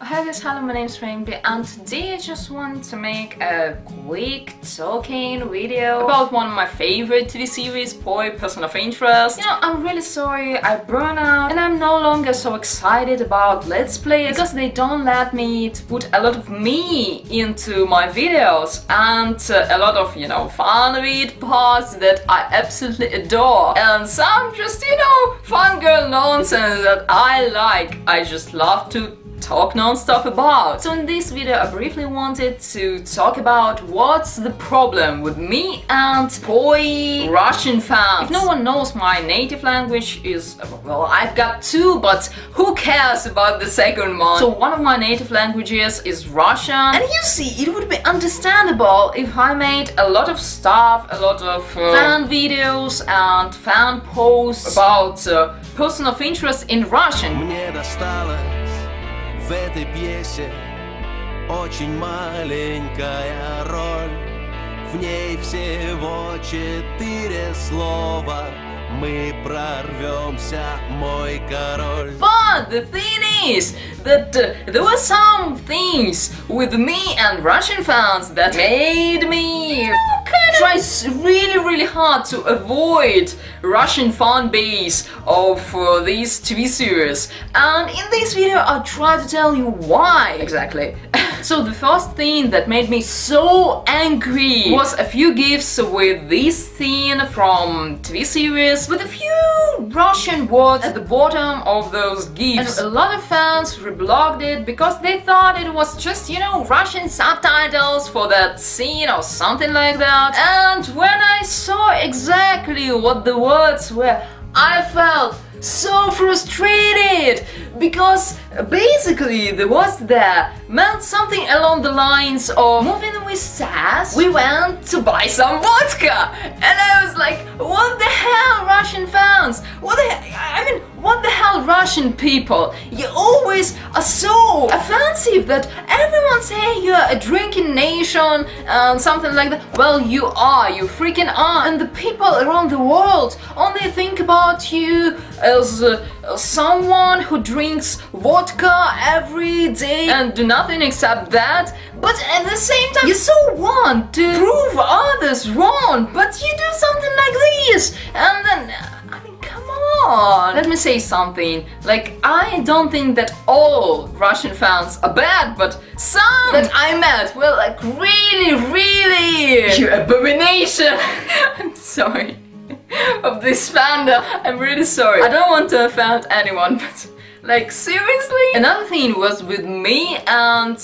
Hi guys, hello, my name is Fanvid, and today I just want to make a quick talking video about one of my favorite TV series, POI Person of Interest. You know, I'm really sorry I burned out and I'm no longer so excited about Let's Play because they don't let me to put a lot of me into my videos and a lot of, you know, Fanvid parts that I absolutely adore and some just, you know, fun girl nonsense that I like. I just love to talk non-stop about. So in this video I briefly wanted to talk about what's the problem with me and POI Russian fans. If no one knows, my native language is, well, I've got two, but who cares about the second one? So one of my native languages is Russian, and you see, it would be understandable if I made a lot of stuff, a lot of fan videos and fan posts about person of interest in Russian. В этой пьесе очень маленькая роль. В ней всего 4 слова. Мы прорвемся, мой король. But the thing is that there were some things with me and Russian fans that made me, you know, kind of try really hard to avoid Russian fan base of these TV series. And in this video I'll try to tell you why exactly. So the first thing that made me so angry was a few gifs with this scene from TV series with a few Russian words at the bottom of those gifs. And a lot of fans reblogged it because they thought it was just, you know, Russian subtitles for that scene or something like that. And when I saw exactly what the words were, I felt so frustrated because basically the words there meant something along the lines of moving with sass, we went to buy some vodka, and I was like, what the hell, Russian fans? What the hell? I mean, what the hell, Russian people? You always are so offensive that everyone say you're a drinking nation and something like that. Well, you are, you freaking are, and the people around the world only think about you as someone who drinks vodka every day and do nothing except that. But at the same time, you so want to prove others wrong, but you do something like this, and then, I mean, come on. Let me say something, like, I don't think that all Russian fans are bad, but some that I met were like really, you abomination. I'm sorry of this fandom, I'm really sorry. I don't want to offend anyone, but like, seriously? Another thing was with me and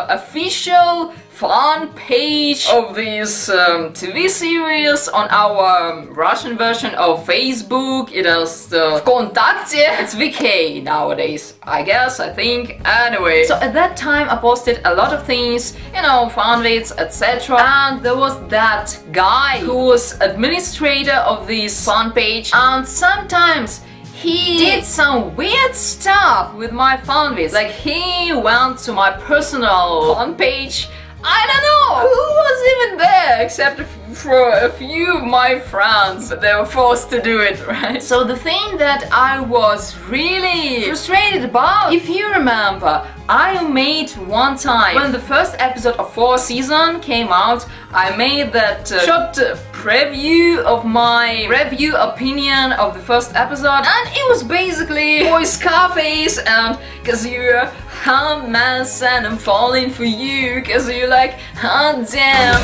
official fan page of this TV series on our Russian version of Facebook. It is ВКонтакте. It's VK nowadays, I guess, I think. Anyway, so at that time I posted a lot of things, you know, fanvids, etc. And there was that guy who was administrator of this fan page, and sometimes he did some weird stuff with my fanvids. Like, he went to my personal fan page. I don't know who was even there except for a few of my friends, but they were forced to do it, right? So the thing that I was really frustrated about, if you remember, I made one time, when the first episode of 4th season came out, I made that short preview of my review opinion of the first episode, and it was basically POIScarface and cause you're a hot mess and I'm falling for you cause you're like, oh damn.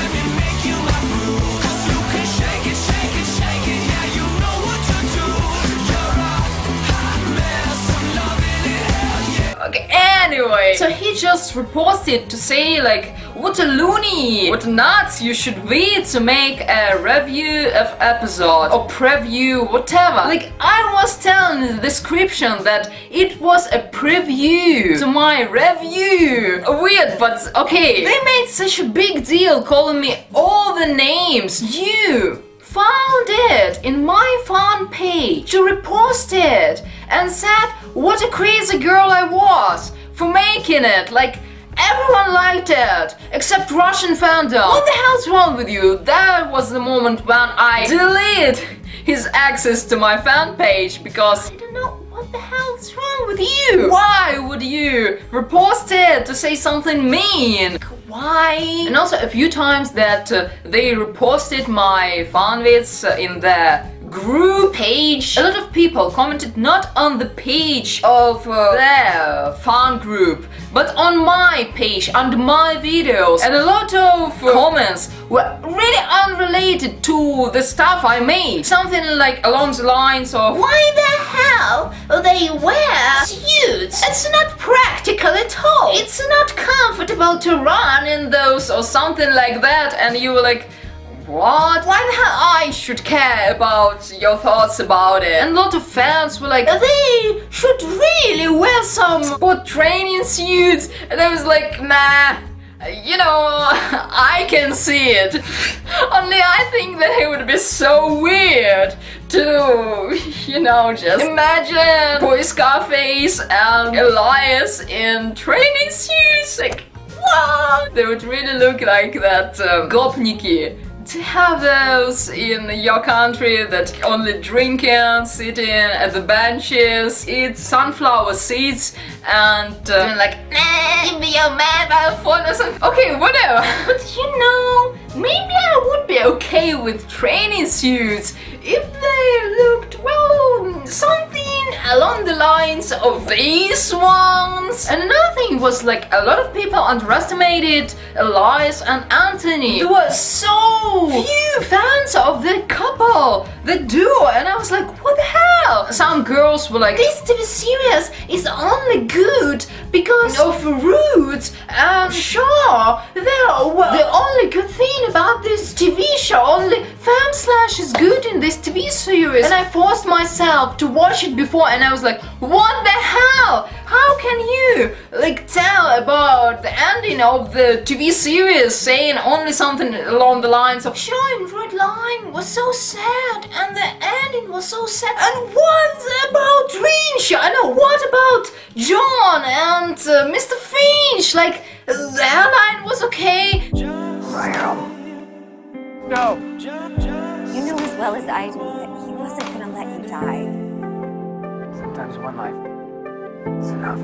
Okay, anyway, so he just reposted to say like, what a loony, what nuts you should be to make a review of episode or preview, whatever. Like, I was telling in the description that it was a preview to my review. Weird, but okay. They made such a big deal calling me all the names. You found it in my fan page to repost it and said what a crazy girl I was for making it. Like, everyone liked it except Russian fandom. What the hell's wrong with you? That was the moment when I deleted his access to my fan page because I don't know what the hell What's wrong with you? Why would you repost it to say something mean? Why? And also a few times that they reposted my Fanvids in their group page. A lot of people commented not on the page of their fan group, but on my page, under my videos. And a lot of comments were really unrelated to the stuff I made. Something like along the lines of, why the hell they wear suits? It's not practical at all. It's not comfortable to run in those, or something like that. And you were like, what? Why the hell I should care about your thoughts about it? And a lot of fans were like, they should really wear some sport training suits. And I was like, nah, you know, I can see it. Only I think that it would be so weird to, you know, just imagine POIScarface and Elias in training suits. Like, what? They would really look like that gopniki. To have those in your country that only drinking, sitting at the benches, eat sunflower seeds and doing like, give me your mobile phone or something. Okay, whatever. But you know, maybe I would be okay with training suits if they looked, well, something along the lines of these ones. And another thing was like, a lot of people underestimated Elias and Anthony. There were so few fans of the couple, the duo, and I was like, what the hell? Some girls were like, this TV series is only good because of roots, and sure, the only good thing about this TV show, only Fam/ is good in this TV series. And I forced myself to watch it before, and I was like, what the hell? How can you like tell about the ending of the TV series saying only something along the lines of showing red line was so sad and the ending was so sad, and what about rinch? I know, what about John and Mr. Finch? Like, their line was okay. No. You know as well as I do that he wasn't gonna let you die. Sometimes one life is enough.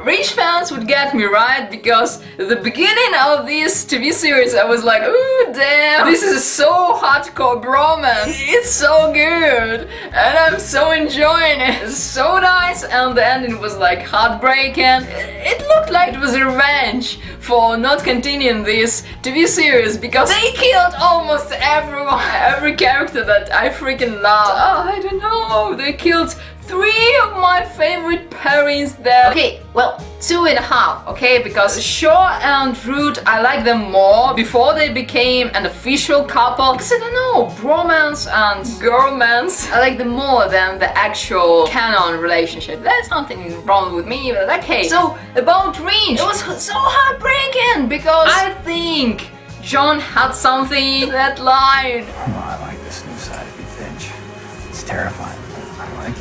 Rinch fans would get me right, because at the beginning of this TV series I was like, ooh damn, this is so hardcore bromance, it's so good and I'm so enjoying it, it's so nice. And the ending was like heartbreaking. It looked like it was revenge for not continuing this TV series, because they killed almost everyone, every character that I freaking love. Oh, I don't know, they killed 3 of my favorite pairings there. Okay, well, 2.5, okay, because Shaw and Root, I like them more before they became an official couple, because I don't know, bromance and girlmance, I like them more than the actual canon relationship. There's nothing wrong with me, but okay. So, about rinch, it was so heartbreaking, because I think John had something, that line. Oh, I like this new side of you, Finch. It's terrifying.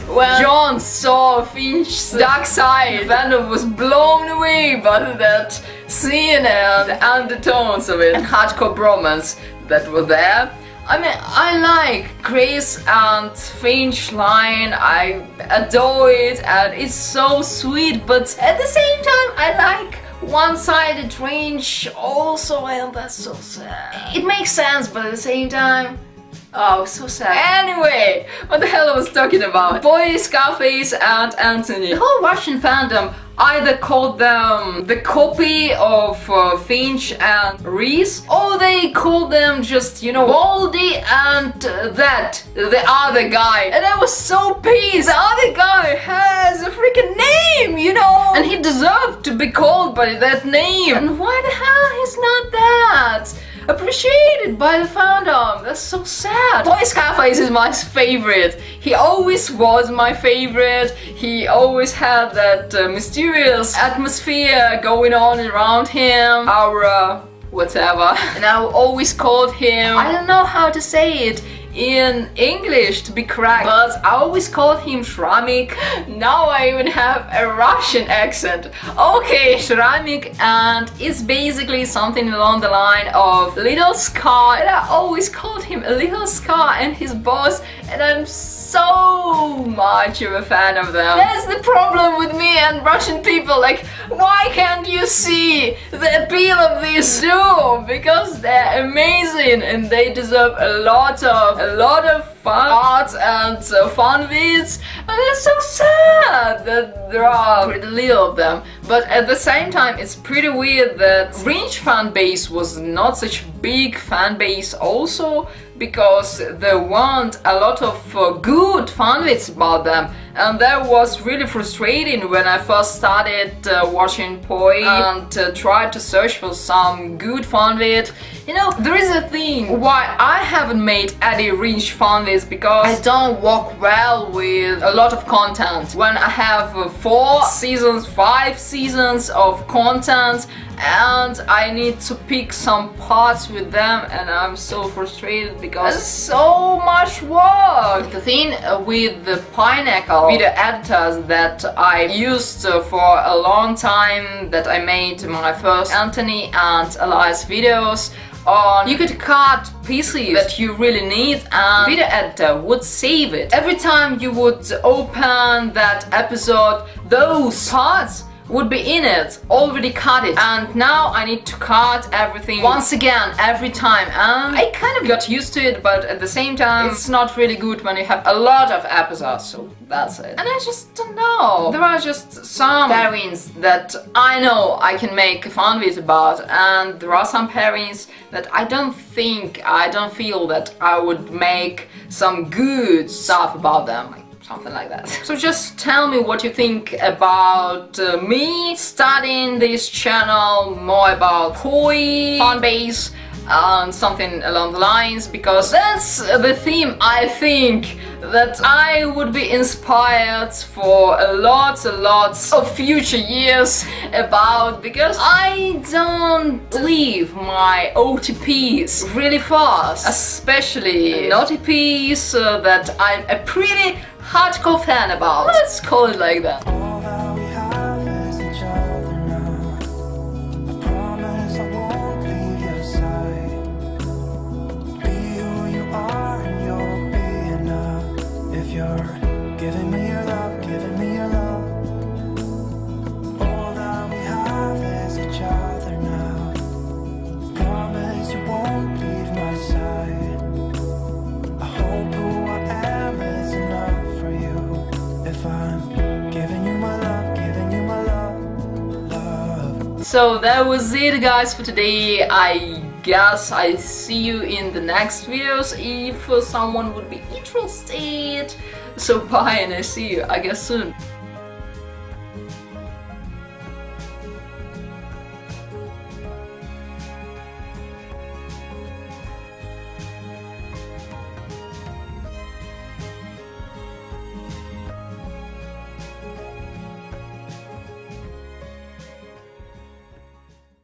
When John saw Finch's dark side, Fanvid was blown away by that scene and the undertones of it and hardcore bromance that were there. I mean, I like Grace and Finch line, I adore it and it's so sweet, but at the same time I like one-sided rinch also, and that's so sad. It makes sense, but at the same time, oh, so sad. Anyway, what the hell I was talking about? POIScarface and Anthony. The whole Russian fandom either called them the copy of Finch and Reese, or they called them just, you know, Baldy and the other guy. And I was so pissed. The other guy has a freaking name, you know, and he deserved to be called by that name. And why the hell he's not that appreciated by the fandom? That's so sad. POIScarface is my favorite. He always was my favorite. He always had that mysterious atmosphere going on around him. Our whatever. And I always called him, I don't know how to say it in English to be correct, but I always called him Shramik. Now I even have a Russian accent. Okay, Shramik, and it's basically something along the line of Little Scar, and I always called him a Little Scar and his boss, and I'm so much of a fan of them. That's the problem with me and Russian people, like, why can't you see the appeal of this duo? Because they're amazing and they deserve a lot of fun art and fun vids, and it's so sad that there are pretty little of them. But at the same time, it's pretty weird that rinch fan base was not such a big fan base also, because there weren't a lot of good fan vids about them, and that was really frustrating when I first started watching POI and tried to search for some good fan vid. You know, there is a thing why I haven't made any rinch fan vids, because I don't work well with a lot of content. When I have 4 seasons, 5 seasons of content, and I need to pick some parts with them, and I'm so frustrated because it's so much work. The thing with the Pineapple video editors that I used for a long time, that I made my first Anthony and Elias videos on, you could cut pieces that you really need and video editor would save it. Every time you would open that episode, those parts would be in it, already cut it, and now I need to cut everything once again every time, and I kind of got used to it, but at the same time it's not really good when you have a lot of episodes, so that's it. And I just don't know, there are just some pairings that I know I can make a fun vid about, and there are some pairings that I don't feel that I would make some good stuff about them. Something like that. So just tell me what you think about me starting this channel, more about POI, fanbase, and something along the lines, because that's the theme I think that I would be inspired for a lot of future years about, because I don't leave my OTPs really fast, especially an OTPs that I'm a pretty hardcore fan about. Let's call it like that. All that we have is each other now. I promise I won't leave your side. Be who you are and you'll be enough. If you're giving me your love, giving me your love. All that we have is each other now. Promise you won't leave my side. I hope who I am is enough. If I'm giving you my love, giving you my love. So that was it, guys, for today. I guess I see you in the next videos if someone would be interested. So bye, and I see you, I guess, soon.